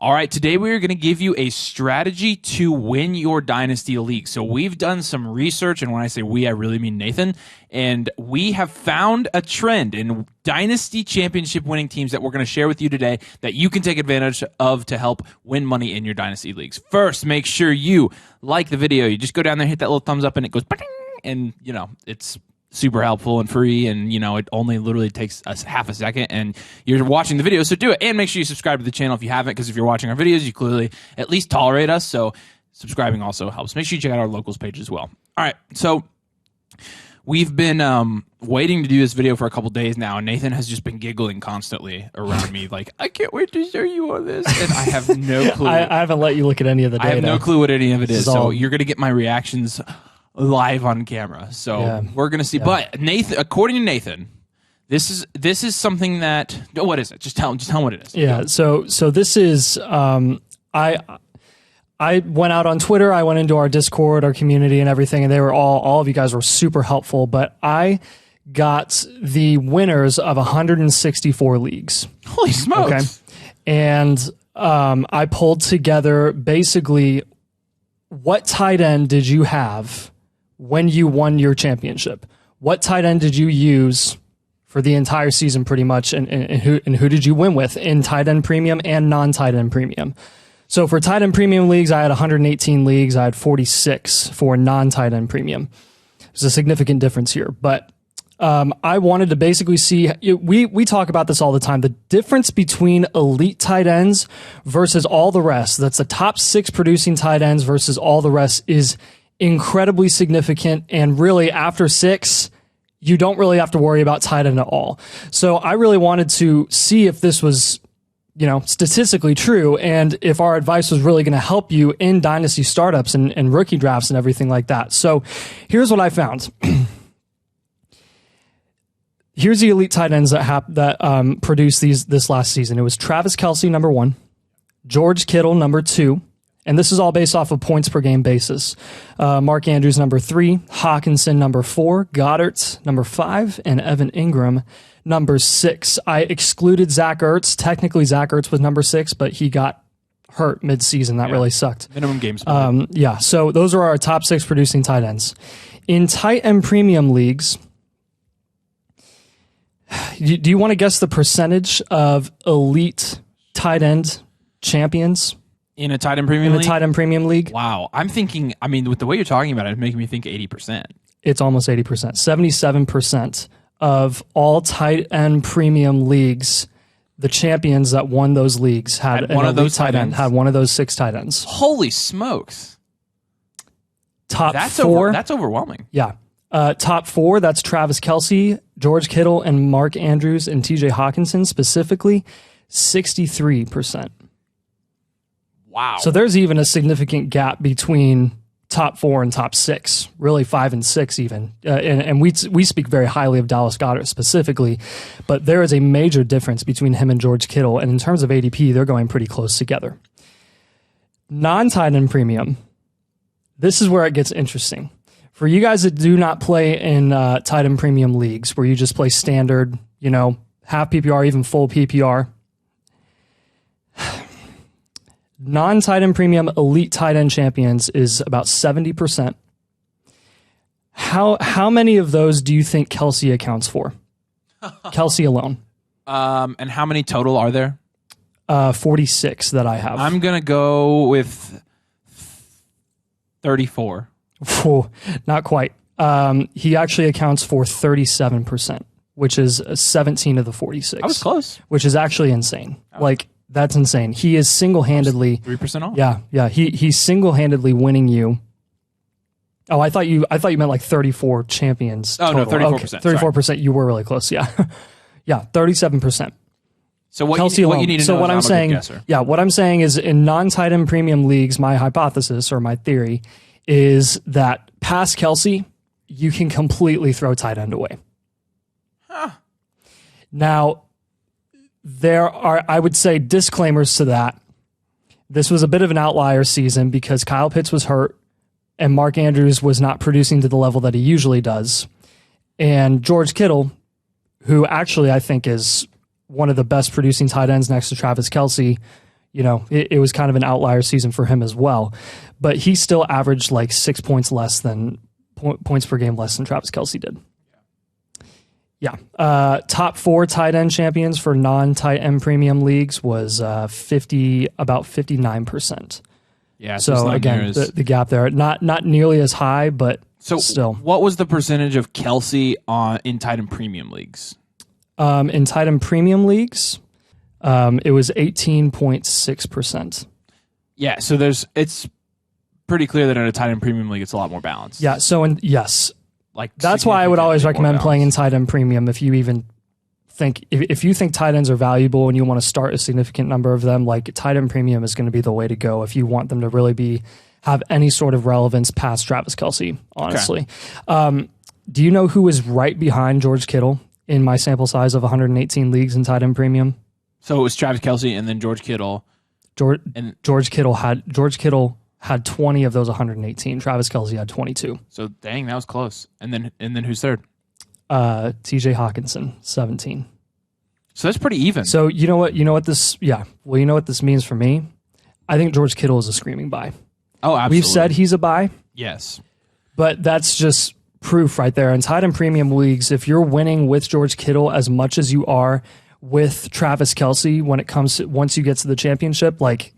All right, today we are going to give you a strategy to win your Dynasty League. So we've done some research, and when I say we, I really mean Nathan, and we have found a trend in Dynasty Championship winning teams that we're going to share with you today that you can take advantage of to help win money in your Dynasty Leagues. First, make sure you like the video. You just go down there, hit that little thumbs up, and it goes, and, you know, it's super helpful and free, and you know it only literally takes us half a second, and you're watching the video, so do it. And make sure you subscribe to the channel if you haven't, because if you're watching our videos, you clearly at least tolerate us, so subscribing also helps. Make sure you check out our locals page as well. All right, so we've been waiting to do this video for a couple days now, and Nathan has just been giggling constantly around me like, I can't wait to show you all this, and I have no clue. I haven't let you look at any of the data. I have no clue what any of it is, so you're going to get my reactions live on camera, so we're gonna see. But Nathan, according to Nathan, this is something that, what is it? Just tell him what it is. Yeah. So this is I went out on Twitter. I went into our Discord, our community, and everything, and they were all of you guys were super helpful. But I got the winners of 164 leagues. Holy smokes! Okay, and I pulled together basically what tight end did you have when you won your championship? What tight end did you use for the entire season pretty much, and who did you win with in tight end premium and non-tight end premium? So for tight end premium leagues, I had 118 leagues. I had 46 for non-tight end premium. There's a significant difference here, but I wanted to basically see, we talk about this all the time, the difference between elite tight ends versus all the rest. That's the top 6 producing tight ends versus all the rest is incredibly significant. And really after 6, you don't really have to worry about tight end at all. So I really wanted to see if this was, you know, statistically true, and if our advice was really going to help you in dynasty startups and rookie drafts and everything like that. So here's what I found. Here's the elite tight ends that produced this last season. It was Travis Kelce, number 1, George Kittle, number 2, and this is all based off of points per game basis. Mark Andrews, number 3, Hawkinson, number 4, Goddard, number 5, and Evan Ingram, number 6. I excluded Zach Ertz. Technically, Zach Ertz was number 6, but he got hurt mid-season. That really sucked. Minimum games. Yeah, so those are our top 6 producing tight ends. In tight end premium leagues, do you want to guess the percentage of elite tight end champions in a tight end premium league? In a tight end premium league? Wow. I'm thinking, I mean, with the way you're talking about it, it's making me think 80%. It's almost 80%. 77% of all tight end premium leagues, the champions that won those leagues had one of those tight ends. Had one of those 6 tight ends. Holy smokes. Top 4. That's overwhelming. Yeah. Top 4, that's Travis Kelce, George Kittle, and Mark Andrews, and TJ Hawkinson specifically, 63%. Wow. So there's even a significant gap between top 4 and top 6, really 5 and 6 even. And we speak very highly of Dallas Goedert specifically, but there is a major difference between him and George Kittle. And in terms of ADP, they're going pretty close together. Non-tight end premium, this is where it gets interesting. For you guys that do not play in tight end premium leagues, where you just play standard, you know, half PPR, even full PPR, non-tight end premium elite tight end champions is about 70%. How many of those do you think Kelce accounts for? Kelce alone. And how many total are there? 46 that I have. I'm going to go with 34. Whew, not quite. He actually accounts for 37%, which is 17 of the 46. I was close. Which is actually insane. Like, that's insane. He is single-handedly 3% off. Yeah. He's single-handedly winning you. Oh, I thought you meant like 34 champions. Oh, total. no, 34%. Okay, 34%. You were really close. Yeah. Yeah, 37%. So what Kelce you alone. need to so know what I'm saying, what I'm saying is in non-tight end premium leagues, my hypothesis or my theory is that past Kelce, you can completely throw tight end away. Huh. Now, there are, I would say, disclaimers to that. This was a bit of an outlier season because Kyle Pitts was hurt and Mark Andrews was not producing to the level that he usually does. And George Kittle, who actually I think is one of the best producing tight ends next to Travis Kelce, You know, it was kind of an outlier season for him as well, but he still averaged like 6 points less than points per game less than Travis Kelce did. Yeah. Top 4 tight end champions for non-tight end premium leagues was about 59%. Yeah. So again, the gap there, not nearly as high, but still. What was the percentage of Kelce in tight end premium leagues? In tight end premium leagues, it was 18.6%. Yeah. So it's pretty clear that in a tight end premium league, it's a lot more balanced. Yeah. So yes. Like that's why I would always recommend playing in tight end premium if you even think if you think tight ends are valuable and you want to start a significant number of them, like tight end premium is going to be the way to go if you want them to really have any sort of relevance past Travis Kelce, honestly. Okay. Do you know who is right behind George Kittle in my sample size of 118 leagues in tight end premium? So it was Travis Kelce and then George Kittle. George Kittle had 20 of those 118. Travis Kelce had 22. So dang, that was close. And then who's third? TJ Hawkinson, 17. So that's pretty even. So you know what this means for me? I think George Kittle is a screaming buy. Oh, absolutely. We've said he's a buy. Yes. But that's just proof right there. In tight end premium leagues, if you're winning with George Kittle as much as you are with Travis Kelce once you get to the championship, like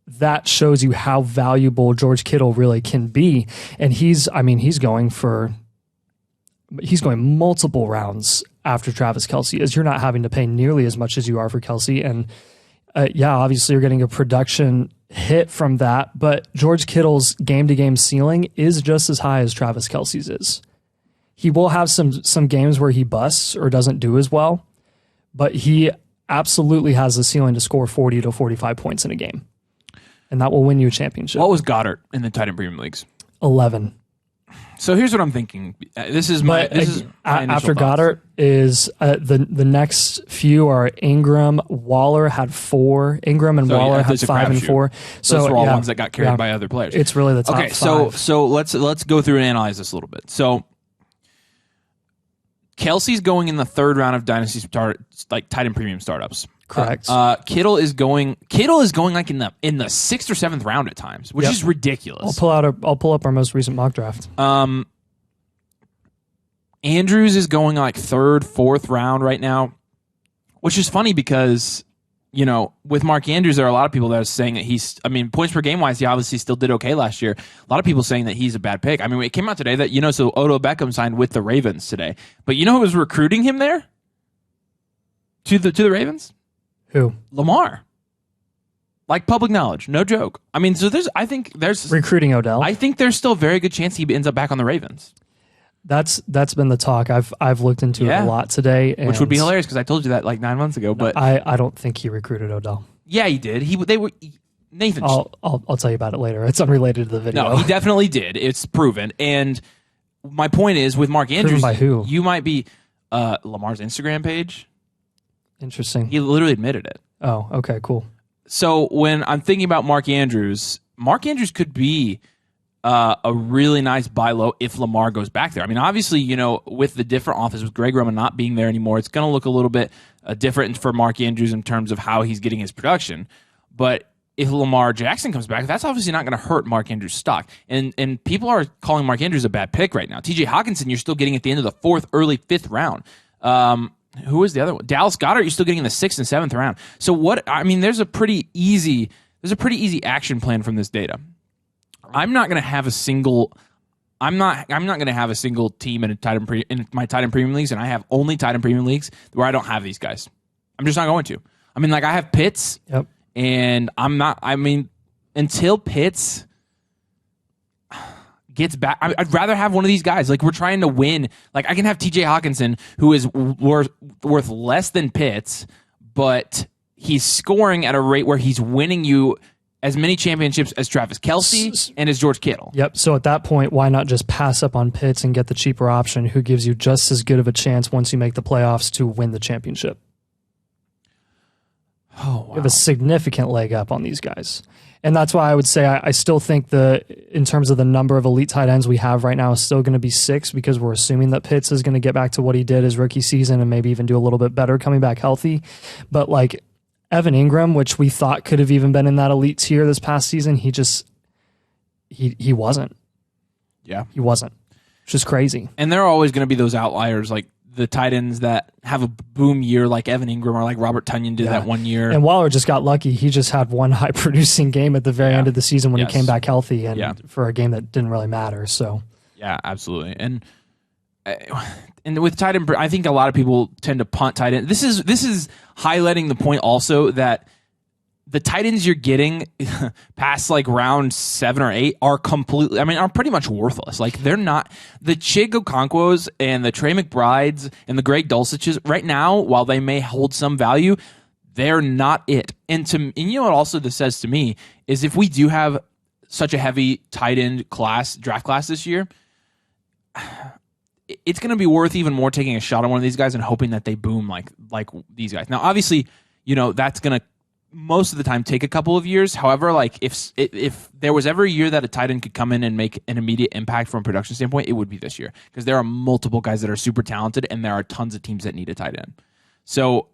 that shows you how valuable George Kittle really can be. And he's going multiple rounds after Travis Kelce, as you're not having to pay nearly as much as you are for Kelce. And obviously you're getting a production hit from that, but George Kittle's game-to-game ceiling is just as high as Travis Kelce's is. He will have some games where he busts or doesn't do as well, but he absolutely has the ceiling to score 40 to 45 points in a game. And that will win you a championship. What was Goddard in the tight end premium leagues? 11. So here's what I'm thinking. After Goddard is the next few are Ingram. Waller had 4. Ingram and Waller had 5 and 4. So those are all ones that got carried by other players. It's really the top 5. So let's go through and analyze this a little bit. So Kelce's going in the 3rd round of Dynasty tight end premium startups. Correct. Kittle is going like in the 6th or 7th round at times, which is ridiculous. I'll pull up our most recent mock draft. Andrews is going like 3rd, 4th round right now, which is funny because, with Mark Andrews, there are a lot of people that are saying that points per game wise, he obviously still did okay last year. A lot of people saying that he's a bad pick. I mean, it came out today that, so Odell Beckham signed with the Ravens today, but who was recruiting him there? To the Ravens? Who? Lamar. Like public knowledge, no joke. I think there's recruiting Odell. I think there's still a very good chance he ends up back on the Ravens. That's been the talk. I've looked into it a lot today, which would be hilarious because I told you that like 9 months ago. But I don't think he recruited Odell. Yeah, he did. Nathan. I'll tell you about it later. It's unrelated to the video. No, he definitely did. It's proven. And my point is with Mark Andrews, proven by who? You might be Lamar's Instagram page. Interesting. He literally admitted it. Oh, okay, cool. So when I'm thinking about Mark Andrews could be a really nice buy low if Lamar goes back there. Obviously, with the different office, with Greg Roman not being there anymore, it's going to look a little bit different for Mark Andrews in terms of how he's getting his production. But if Lamar Jackson comes back, that's obviously not going to hurt Mark Andrews' stock. And people are calling Mark Andrews a bad pick right now. TJ Hawkinson, you're still getting at the end of the 4th, early 5th round. Who is the other one? Dallas Goedert, you're still getting in the 6th and 7th round. So there's a pretty easy action plan from this data. I'm not going to have a single team in my tight end premium leagues, and I have only tight end premium leagues where I don't have these guys. I'm just not going to. I have Pitts, and until Pitts gets back, I'd rather have one of these guys. Like, we're trying to win. Like, I can have TJ Hawkinson, who is worth less than Pitts, but he's scoring at a rate where he's winning you as many championships as Travis Kelce and as George Kittle. Yep. So at that point, why not just pass up on Pitts and get the cheaper option, who gives you just as good of a chance once you make the playoffs to win the championship? Oh, wow. You have a significant leg up on these guys. And that's why I would say I still think in terms of the number of elite tight ends we have right now is still going to be 6, because we're assuming that Pitts is going to get back to what he did his rookie season and maybe even do a little bit better coming back healthy. But Evan Ingram, which we thought could have even been in that elite tier this past season, he wasn't. Yeah. He wasn't, which is crazy. And there are always going to be those outliers, like the tight ends that have a boom year like Evan Ingram or like Robert Tonyan did that one year. And Waller just got lucky. He just had one high-producing game at the very end of the season when he came back healthy and for a game that didn't really matter. So yeah, absolutely. And with tight end, I think a lot of people tend to punt tight end. This is highlighting the point also that the tight ends you're getting past like round 7 or 8 are pretty much worthless. Like they're not the Chig Okonkwo's and the Trey McBrides and the Greg Dulcich's right now, while they may hold some value, they're not it. And you know what also this says to me is if we do have such a heavy tight end draft class this year, it's going to be worth even more taking a shot on one of these guys and hoping that they boom like these guys. Now, obviously, that's going to most of the time take a couple of years. However, like if there was ever a year that a tight end could come in and make an immediate impact from a production standpoint, it would be this year because there are multiple guys that are super talented and there are tons of teams that need a tight end. So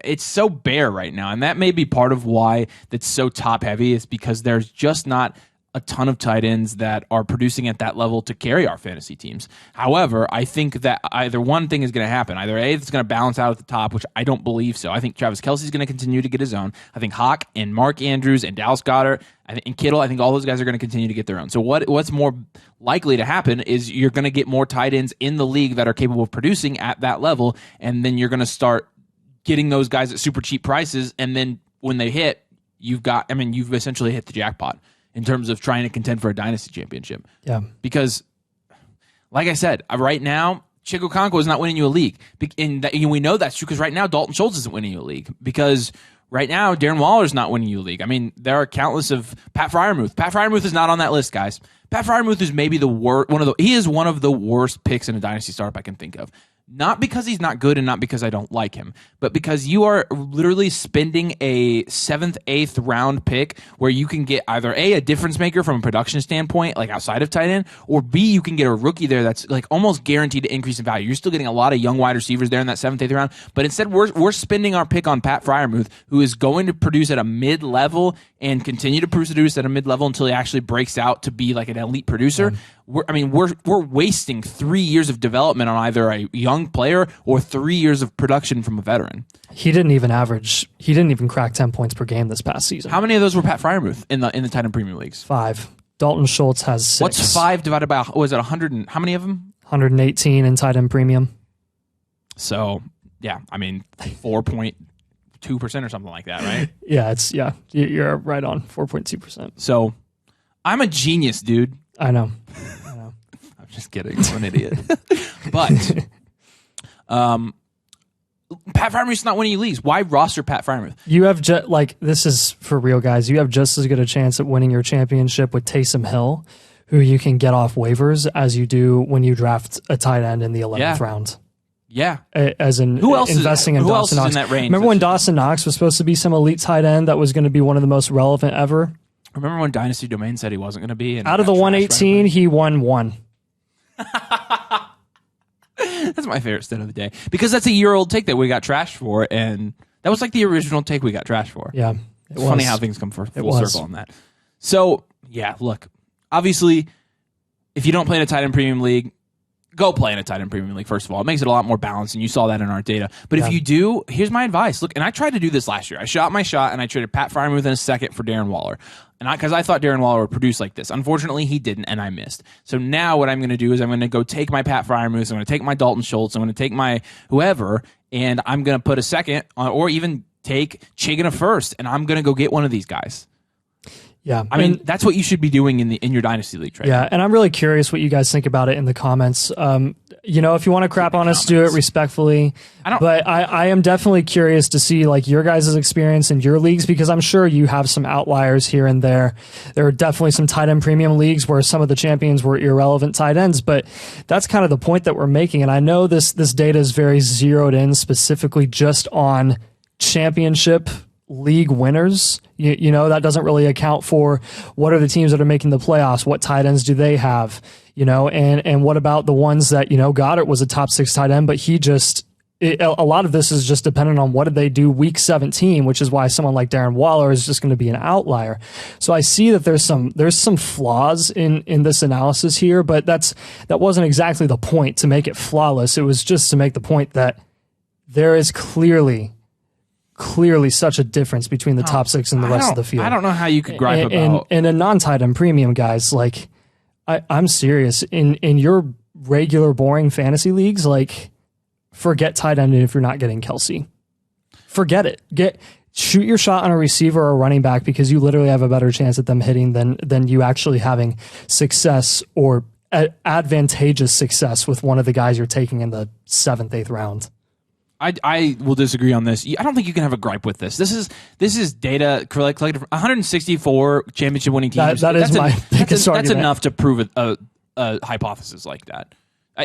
it's so bare right now, and that may be part of why that's so top heavy is because there's just not a ton of tight ends that are producing at that level to carry our fantasy teams. However, I think that either one thing is going to happen. Either A, it's going to balance out at the top, which I don't believe so. I think Travis Kelce is going to continue to get his own. I think Hawk and Mark Andrews and Dallas Goedert and Kittle, I think all those guys are going to continue to get their own. So what's more likely to happen is you're going to get more tight ends in the league that are capable of producing at that level, and then you're going to start getting those guys at super cheap prices, and then when they hit, you've essentially hit the jackpot in terms of trying to contend for a dynasty championship. Yeah. Because, like I said, right now, Chig Okonkwo is not winning you a league. And we know that's true because right now, Dalton Schultz isn't winning you a league. Because right now, Darren Waller is not winning you a league. I mean, there are countless of Pat Freiermuth. Pat Freiermuth is not on that list, guys. Pat Freiermuth is maybe he is one of the worst picks in a dynasty startup I can think of. Not because he's not good and not because I don't like him, but because you are literally spending a 7th, 8th round pick where you can get either a difference maker from a production standpoint, like outside of tight end, or B, you can get a rookie there that's like almost guaranteed to increase in value. You're still getting a lot of young wide receivers there in that 7th, 8th round, but instead we're spending our pick on Pat Freiermuth, who is going to produce at a mid-level and continue to produce at a mid-level until he actually breaks out to be like an elite producer. We're wasting 3 years of development on either a young player or 3 years of production from a veteran. He didn't even crack 10 points per game this past season. How many of those were Pat Freiermuth in the tight end premium leagues? 5. Dalton Schultz has 6. What's 5 divided by, was it 100 and how many of them? 118 in tight end premium. So, yeah, 4.2% or something like that, right? You're right on 4.2%. So, I'm a genius, dude. I know. I'm just kidding. I'm an idiot. But Pat Freiermuth's not winning you leagues. Why roster Pat Freiermuth? You have this is for real, guys. You have just as good a chance at winning your championship with Taysom Hill, who you can get off waivers, as you do when you draft a tight end in the 11th round. Yeah. As in investing in Dawson Knox. In that range? Remember when Dawson Knox was supposed to be some elite tight end that was going to be one of the most relevant ever? Remember when Dynasty Domain said he wasn't going to be? Out of the 118, he won 1. That's my favorite stat of the day. Because that's a year-old take that we got trashed for, and that was like the original take we got trashed for. Yeah. It's funny how things come full circle on that. So, yeah, look. Obviously, if you don't play in a tight end premium league, go play in a tight end premium league, first of all. It makes it a lot more balanced, and you saw that in our data. But if you do, here's my advice. Look, and I tried to do this last year. I shot my shot, and I traded Pat Freiermuth in a second for Darren Waller. And because I thought Darren Waller would produce like this. Unfortunately, he didn't, and I missed. So now what I'm going to do is I'm going to go take my Pat Freiermuth, I'm going to take my Dalton Schultz, I'm going to take my whoever, and I'm going to put a second, or even take Chig in a first, and I'm going to go get one of these guys. Yeah, I mean that's what you should be doing in your dynasty league trade. Yeah, and I'm really curious what you guys think about it in the comments. If you want to crap on us, do it respectfully. But I am definitely curious to see like your guys' experience in your leagues, because I'm sure you have some outliers here and there. There are definitely some tight end premium leagues where some of the champions were irrelevant tight ends, but that's kind of the point that we're making. And I know this data is very zeroed in specifically just on championship league winners. That doesn't really account for what are the teams that are making the playoffs, what tight ends do they have, and what about the ones that, Goddard was a top 6 tight end, but he just a lot of this is just dependent on what did they do week 17, which is why someone like Darren Waller is just going to be an outlier. So I see that there's some flaws in this analysis here, but that wasn't exactly the point to make it flawless. It was just to make the point that there is clearly such a difference between the top 6 and the rest of the field. I don't know how you could gripe about. And a non-tight end premium, guys, like I'm serious. In your regular boring fantasy leagues, like, forget tight end if you're not getting Kelsey. Forget it. Shoot your shot on a receiver or a running back, because you literally have a better chance at them hitting than you actually having success or advantageous success with one of the guys you're taking in the 7th, 8th round. I will disagree on this. I don't think you can have a gripe with this. This is data collected from 164 championship winning teams. That's my biggest argument. That's enough to prove a hypothesis like that.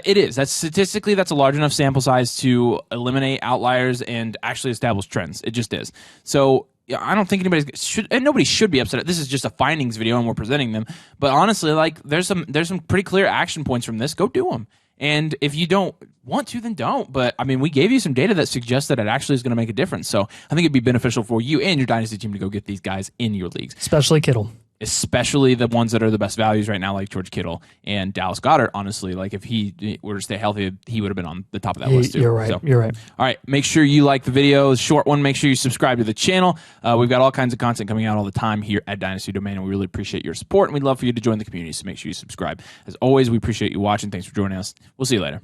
It is. That's a large enough sample size to eliminate outliers and actually establish trends. It just is. So I don't think nobody should be upset. This is just a findings video and we're presenting them. But honestly, like, there's some pretty clear action points from this. Go do them. And if you don't want to, then don't. But I mean, we gave you some data that suggests that it actually is going to make a difference. So I think it'd be beneficial for you and your dynasty team to go get these guys in your leagues. Especially Kittle. Especially the ones that are the best values right now, like George Kittle and Dallas Goedert. Honestly, like, if he were to stay healthy, he would have been on the top of that list too. You're right. You're right. All right. Make sure you like the video. Short one. Make sure you subscribe to the channel. We've got all kinds of content coming out all the time here at Dynasty Domain, and we really appreciate your support, and we'd love for you to join the community, so make sure you subscribe. As always, we appreciate you watching. Thanks for joining us. We'll see you later.